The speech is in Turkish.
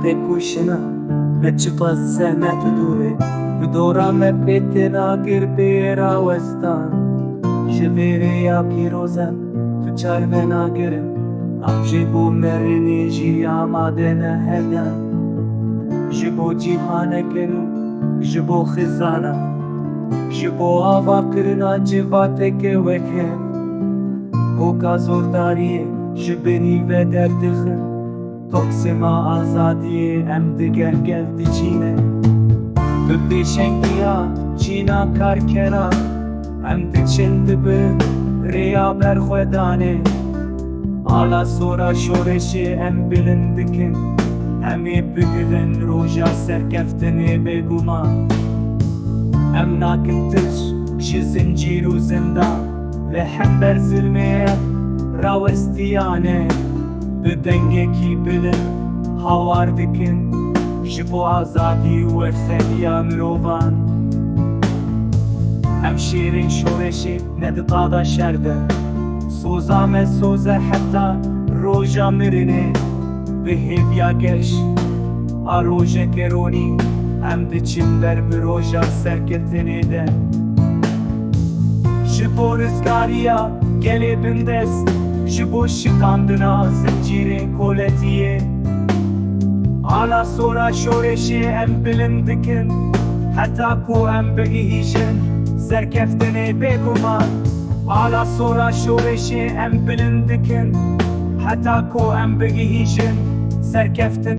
te kushina me çipas sene tudure Dora me petena girpera westan Jivere ya pirozem tu çarvena girim Jibo merini jiya madene hedan Jibo cihane kenu Jibo khizana Jibo ava kirna civate ke veke Koka zordariye jibeni ve derdixin Toksima azadiye em diger geldi çine Gıbbi şenkiya çina karkera Em diçin dibi riya berxwedane Ala sonra şoreşi em bilindikin Emi bugülün roja serkeftini beguma Em nakintiş şi zinciru zindan Ve hember zilmeye rawestiyane Bi dengekî bilin hawar dikin Ji bo azadî û werseliya mirovan Em şêrên şoreşê nedita şerde Soza me soze heta roja mirinê Bi hêviya geş a rojeke ronî Em diçin ber bi roja serketinê de Ji bo rizgariya gelê bindest Ji bo şikandina zincirên koletiyê Ala sonra şoreşê em bilind dikin Heta ku em bigihîjin serkeftinê bêguman Ala sonra şoreşê em bilind dikin Heta ku em bigihîjin serkeftin